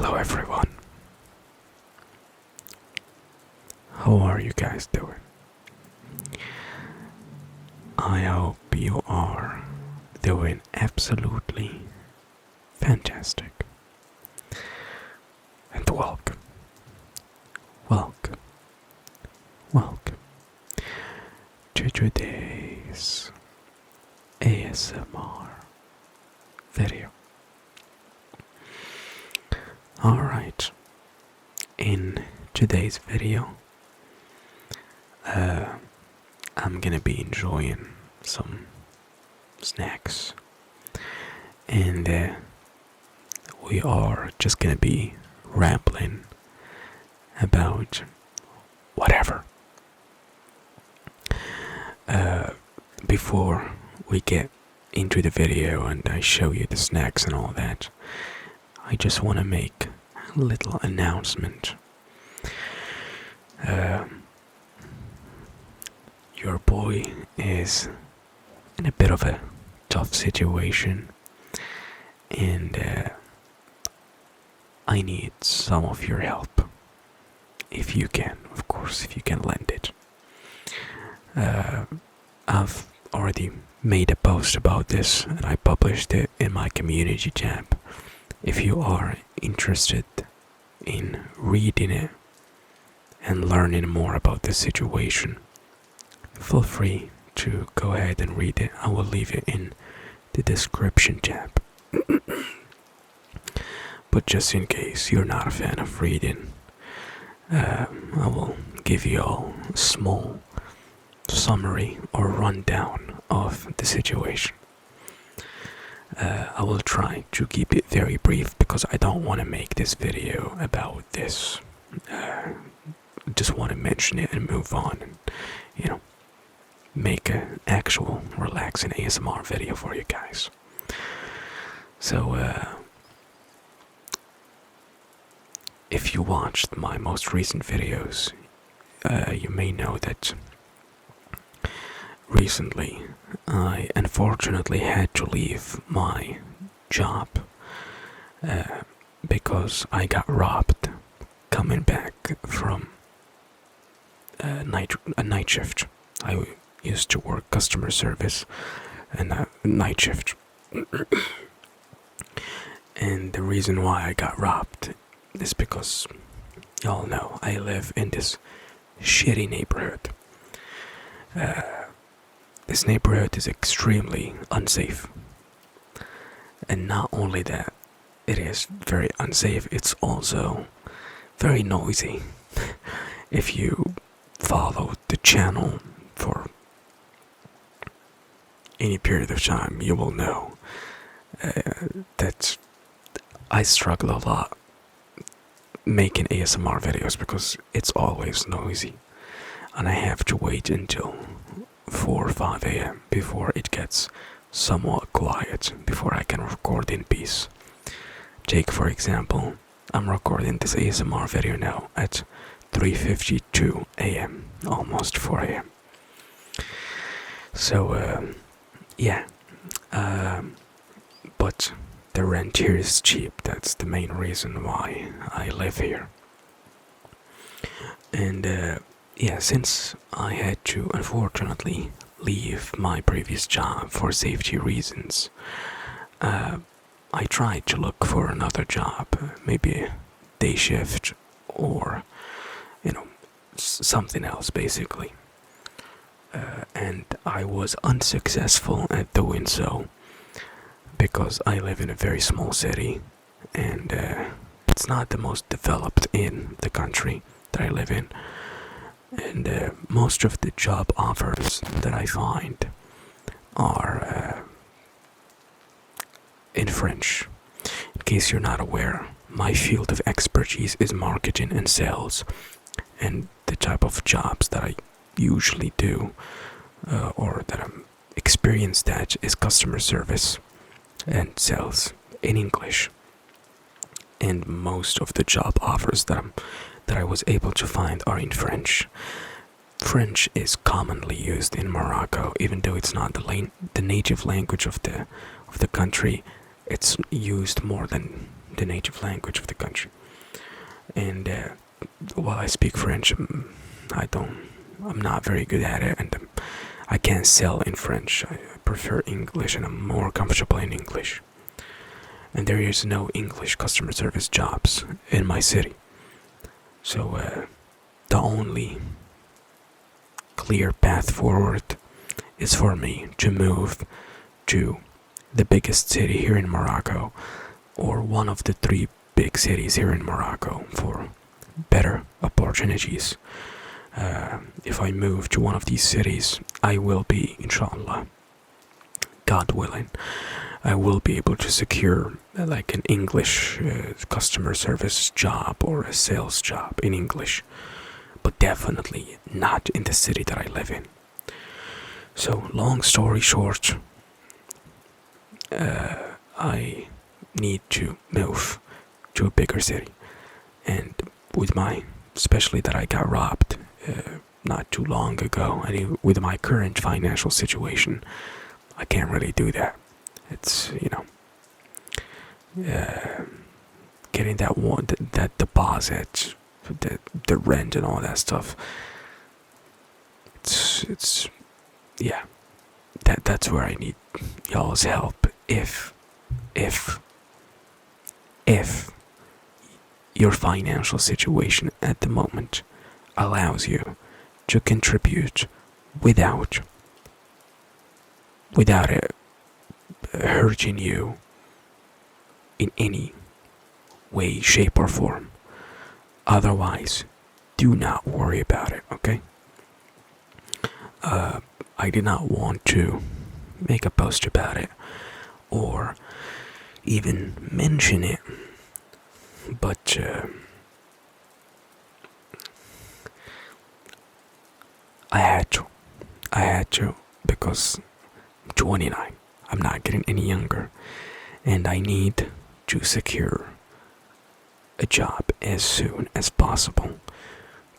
Hello everyone. How are you guys doing? I hope you are doing absolutely fantastic. And welcome, welcome, welcome to today's ASMR video. Alright, in today's video, I'm gonna be enjoying some snacks, and we are just gonna be rambling about whatever. Before we get into the video and I show you the snacks and all that, I just want to make a little announcement. Your boy is in a bit of a tough situation, and I need some of your help. If you can, of course, if you can lend it. I've already made a post about this and I published it in my community tab. If you are interested in reading it and learning more about the situation, feel free to go ahead and read it. I will leave it in the description tab. But just in case you're not a fan of reading, I will give you all a small summary or rundown of the situation. I will try to keep it very brief because I don't want to make this video about this. Just want to mention it and move on, and make an actual relaxing ASMR video for you guys. So if you watched my most recent videos, you may know that recently I unfortunately had to leave my job because I got robbed coming back from a night shift. I used to work customer service and a night shift. And the reason why I got robbed is because y'all know I live in this shitty neighborhood. This neighborhood is extremely unsafe. And not only that, it is very unsafe, it's also very noisy. If you follow the channel for any period of time, you will know that I struggle a lot making ASMR videos because it's always noisy. And I have to wait until 4 or 5 a.m. before it gets somewhat quiet, before I can record in peace. Take for example, I'm recording this ASMR video now at 3:52 a.m., almost 4 a.m. So yeah, but the rent here is cheap. That's the main reason why I live here. And yeah, since I had to unfortunately leave my previous job for safety reasons, I tried to look for another job, maybe a day shift or, something else basically. And I was unsuccessful at doing so because I live in a very small city and it's not the most developed in the country that I live in. And most of the job offers that I find are in French. In case you're not aware, my field of expertise is marketing and sales, and the type of jobs that I usually do or that I'm experienced at is customer service and sales in English. And most of the job offers that I was able to find are in French. French is commonly used in Morocco, even though it's not the native language of the country. It's used more than the native language of the country. And while I speak French, I'm not very good at it, and I can't sell in French. I prefer English, and I'm more comfortable in English. And there is no English customer service jobs in my city. So the only clear path forward is for me to move to the biggest city here in Morocco, or one of the three big cities here in Morocco, for better opportunities. If I move to one of these cities, I will be, inshallah, God willing, I will be able to secure like an English customer service job or a sales job in English, but definitely not in the city that I live in. So, long story short, I need to move to a bigger city, and with my, especially that I got robbed not too long ago, and with my current financial situation, I can't really do that. It's, getting that deposit, the rent and all that stuff. It's yeah. That's where I need y'all's help. If your financial situation at the moment allows you to contribute without it hurting you in any way, shape, or form. Otherwise, do not worry about it, okay? I did not want to make a post about it or even mention it, but I had to. I had to, because I'm 29. I'm not getting any younger, and I need to secure a job as soon as possible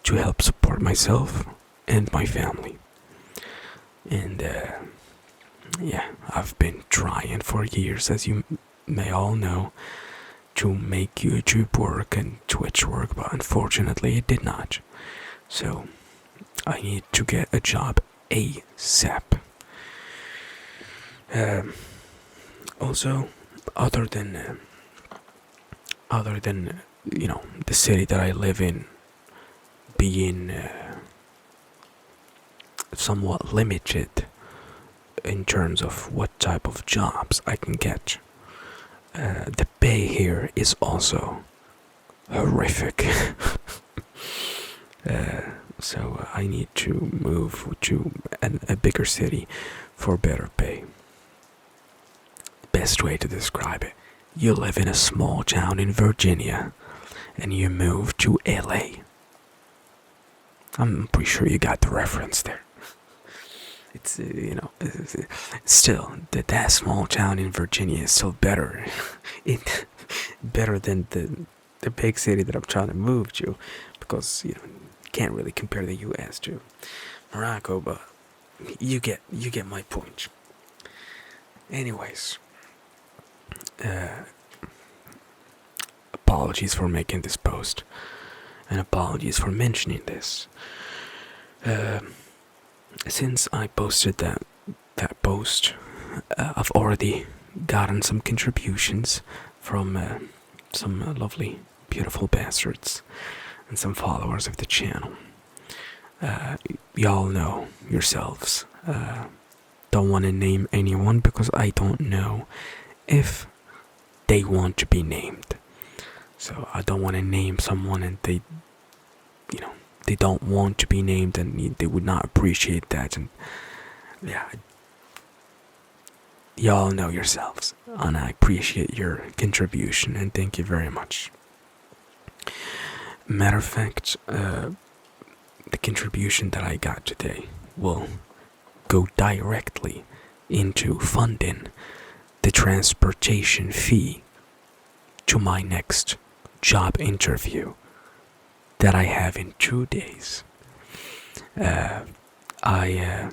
to help support myself and my family. And I've been trying for years, as you may all know, to make YouTube work and Twitch work, but unfortunately it did not. So I need to get a job ASAP. Also, other than the city that I live in being somewhat limited in terms of what type of jobs I can get, the pay here is also horrific. So I need to move to a bigger city for better pay. Best way to describe it: you live in a small town in Virginia and you move to LA. I'm pretty sure you got the reference there. It's still that small town in Virginia is still better. Better than the big city that I'm trying to move to, because you can't really compare the U.S. to Morocco, but you get my point. Anyways, apologies for making this post, and apologies for mentioning this. Since I posted that post, I've already gotten some contributions from some lovely, beautiful bastards and some followers of the channel. Y'all know yourselves. Don't want to name anyone because I don't know if they want to be named. So I don't want to name someone and they don't want to be named, and they would not appreciate that. And y'all know yourselves, and I appreciate your contribution, and thank you very much. Matter of fact, the contribution that I got today will go directly into funding the transportation fee to my next job interview that I have in 2 days. I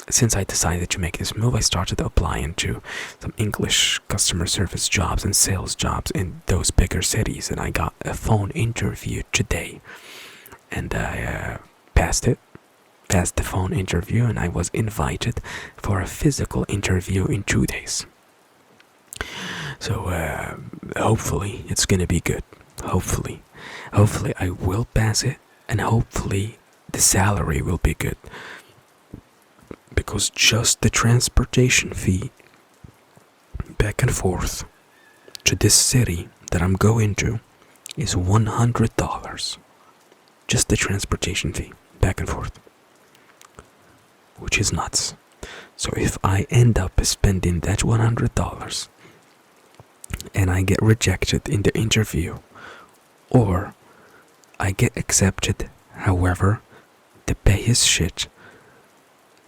since I decided to make this move, I started applying to some English customer service jobs and sales jobs in those bigger cities, and I got a phone interview today, and I passed it. Passed the phone interview, and I was invited for a physical interview in 2 days. So hopefully it's gonna be good. Hopefully I will pass it, and hopefully the salary will be good. Because just the transportation fee back and forth to this city that I'm going to is $100. Just the transportation fee back and forth, which is nuts. So if I end up spending that $100 and I get rejected in the interview, or I get accepted, however, the pay is shit,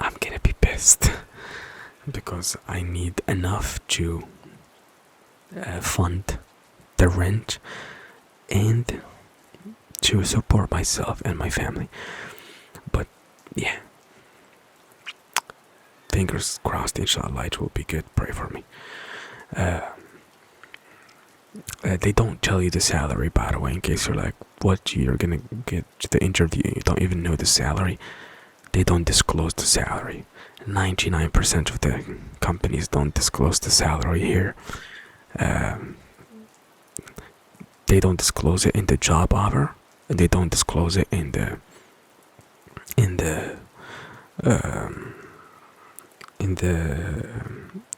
I'm gonna be pissed because I need enough to fund the rent and to support myself and my family. But yeah, fingers crossed, inshallah it will be good. Pray for me. They don't tell you the salary, by the way, in case you're like, what, you're gonna get to the interview, you don't even know the salary. They don't disclose the salary. 99% of the companies don't disclose the salary here. They don't disclose it in the job offer, and they don't disclose it in the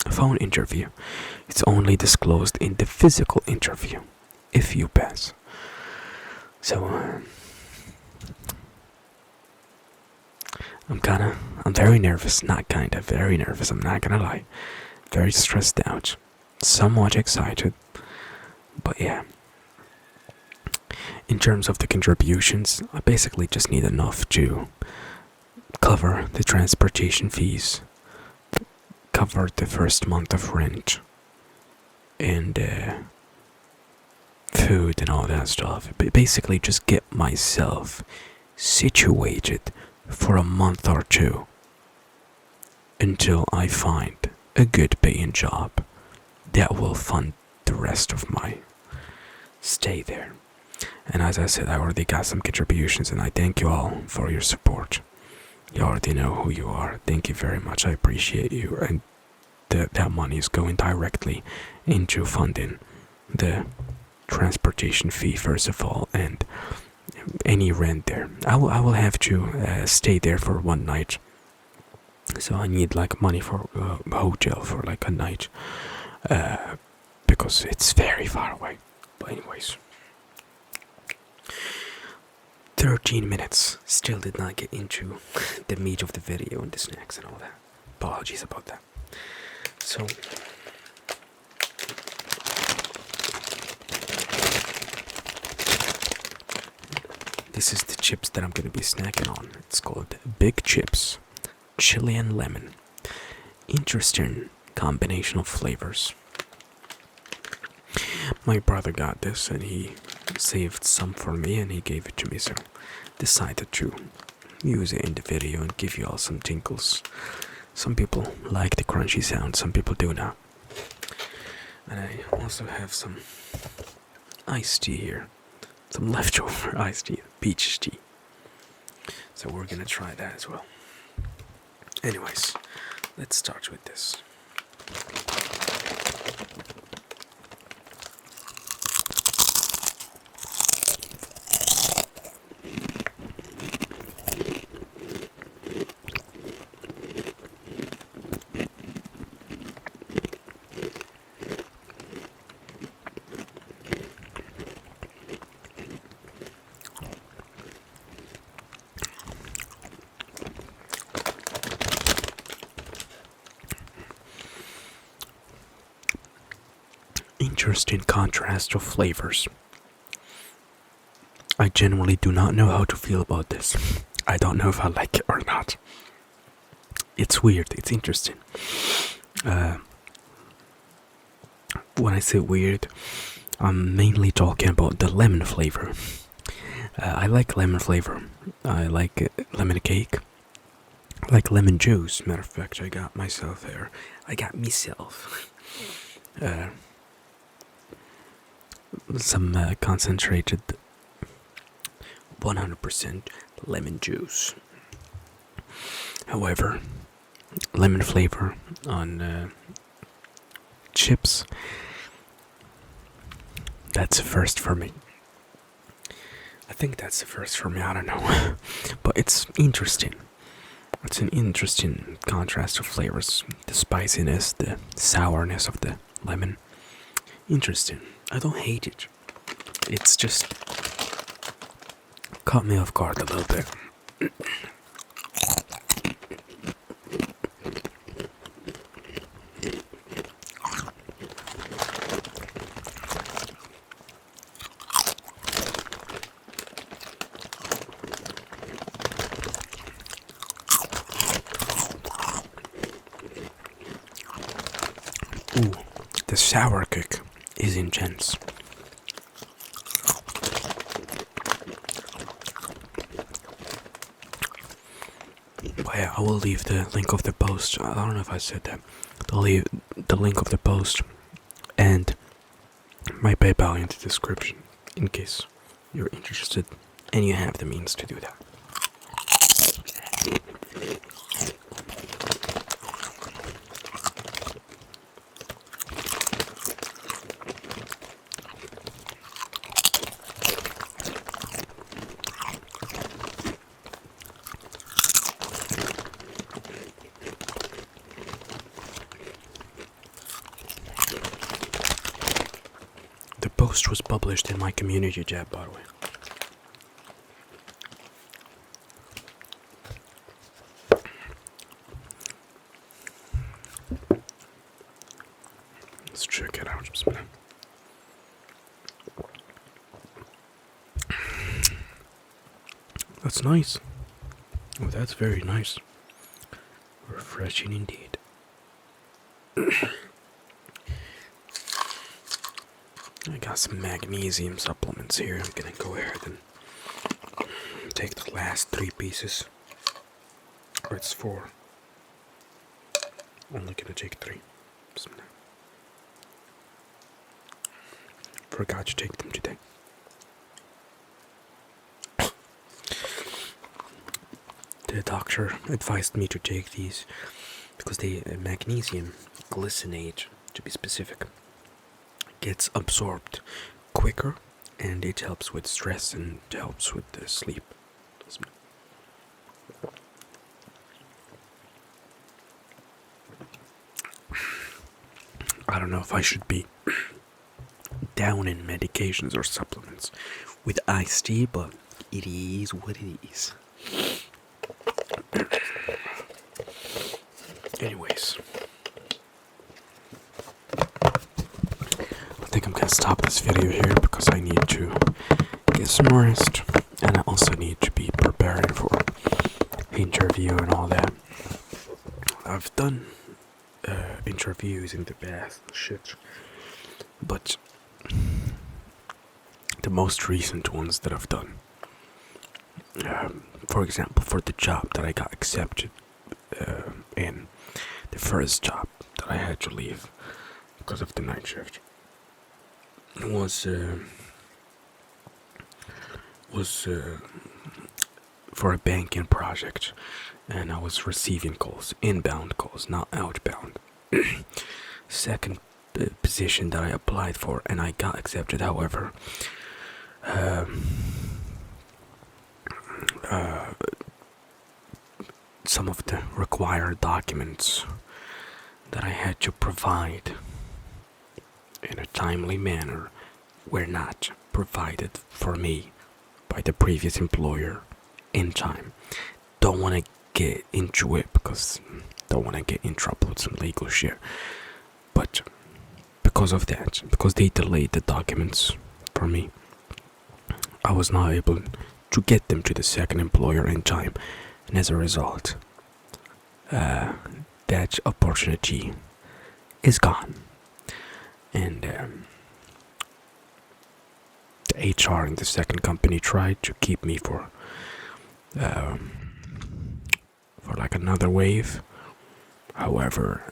phone interview. It's only disclosed in the physical interview if you pass. So I'm very nervous, very nervous, I'm not gonna lie. Very stressed out, somewhat excited, but yeah. In terms of the contributions, I basically just need enough to cover the transportation fees, cover the first month of rent, and food and all that stuff. But basically just get myself situated for a month or two until I find a good paying job that will fund the rest of my stay there. And as I said, I already got some contributions, and I thank you all for your support. You already know who you are. Thank you very much. I appreciate you. And that money is going directly into funding the transportation fee, first of all, and any rent there. I will have to stay there for one night, so I need like money for a hotel for like a night, because it's very far away. But anyways, 13 minutes, still did not get into the meat of the video and the snacks and all that. Apologies about that. So this is the chips that I'm gonna be snacking on. It's called Big Chips, chili and lemon. Interesting combination of flavors. My brother got this and he saved some for me and he gave it to me, so decided to use it in the video and give you all some tinkles. Some people like the crunchy sound, some people do not. And I also have some iced tea here, some leftover iced tea, peach tea. So we're gonna try that as well. Anyways, let's start with this. Interesting contrast of flavors. I genuinely do not know how to feel about this. I don't know if I like it or not. It's weird, it's interesting. When I say weird, I'm mainly talking about the lemon flavor. I like lemon flavor. I like lemon cake. like lemon juice. Matter of fact, I got myself here. I got myself uh, some concentrated 100% lemon juice. However, lemon flavor on chips, that's a first for me. I think that's the first for me, I don't know. But it's interesting. It's an interesting contrast of flavors. The spiciness, the sourness of the lemon. Interesting. I don't hate it. It's just caught me off guard a little bit. Ooh, the sour kick is intense. But yeah, I will leave the link of the post. I don't know if I said that. I'll leave the link of the post and my PayPal in the description in case you're interested and you have the means to do that. The post was published in my community tab, by the way. Let's check it out. Just a minute. That's nice. Oh, that's very nice. Refreshing indeed. I got some magnesium supplements here. I'm gonna go ahead and take the last 3 pieces. Or it's 4. Only gonna take 3. Forgot to take them today. The doctor advised me to take these because the magnesium glycinate, to be specific, gets absorbed quicker and it helps with stress and helps with the sleep. I don't know if I should be down in medications or supplements with iced tea, but it is what it is. Anyways, I think I'm gonna stop this video here because I need to get some rest and I also need to be preparing for interview and all that. I've done interviews in the past, shit, but the most recent ones that I've done, for example, for the job that I got accepted in, the first job that I had to leave because of the night shift, was for a banking project, and I was receiving calls, inbound calls, not outbound. Second position that I applied for and I got accepted, however, some of the required documents that I had to provide in a timely manner were not provided for me by the previous employer in time. Don't want to get into it because don't want to get in trouble with some legal shit, but because of that, because they delayed the documents for me, I was not able to get them to the second employer in time, and as a result, that opportunity is gone. And the HR in the second company tried to keep me for for like another wave. However,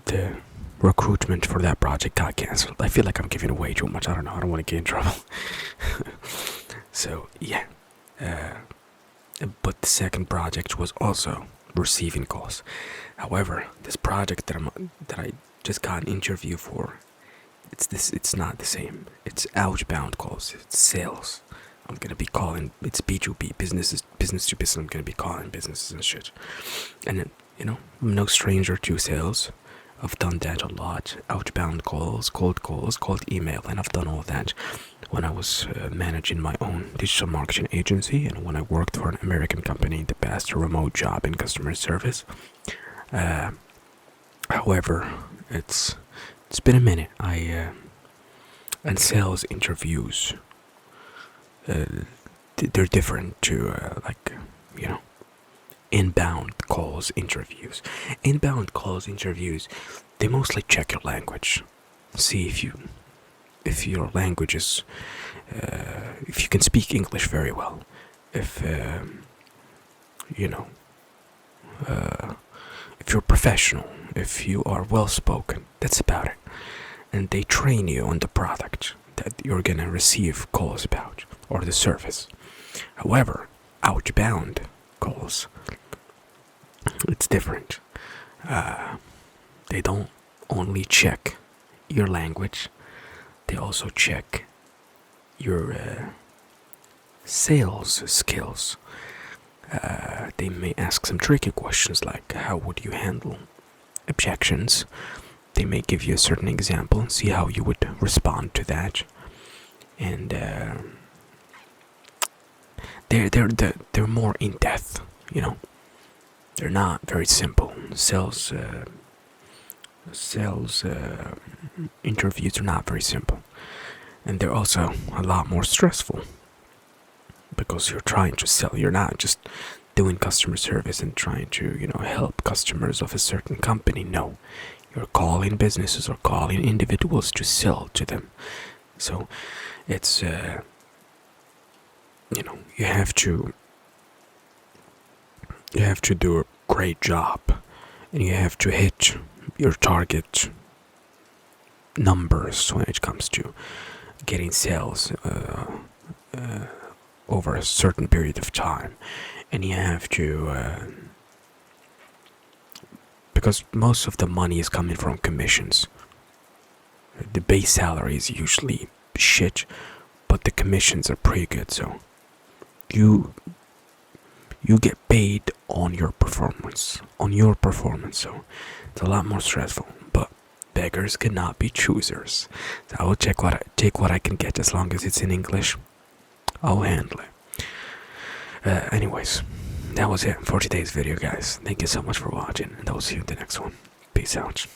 the recruitment for that project got cancelled. I feel like I'm giving away too much. I don't know. I don't want to get in trouble. So yeah, but the second project was also receiving calls. However, this project that I just got an interview for, it's not the same. It's outbound calls. It's sales. I'm gonna be calling. It's B2B, business to business. I'm gonna be calling businesses and shit. And then, I'm no stranger to sales. I've done that a lot. Outbound calls, cold email, and I've done all that when I was managing my own digital marketing agency, and when I worked for an American company in the past, a remote job in customer service. However, it's been a minute. And sales interviews, they're different to inbound calls interviews. Inbound calls interviews, they mostly check your language, see if your language is, if you can speak English very well, if if you're professional, if you are well spoken. That's about it. And they train you on the product that you're gonna receive calls about, or the service. However, outbound calls, it's different. They don't only check your language, they also check your sales skills. They may ask some tricky questions like, how would you handle objections? They may give you a certain example and see how you would respond to that. And they're more in depth, They're not very simple. Sales interviews are not very simple, and they're also a lot more stressful because you're trying to sell. You're not just doing customer service and trying to help customers of a certain company. No, you're calling businesses or calling individuals to sell to them. So it's you have to do a great job, and you have to hit your target numbers when it comes to getting sales over a certain period of time. And you have to because most of the money is coming from commissions. The base salary is usually shit, but the commissions are pretty good. So you get paid on your performance. So it's a lot more stressful, but beggars cannot be choosers. So I will take what I can get. As long as it's in English, I'll handle it. Anyways, that was it for today's video, guys. Thank you so much for watching, and I'll see you in the next one. Peace out.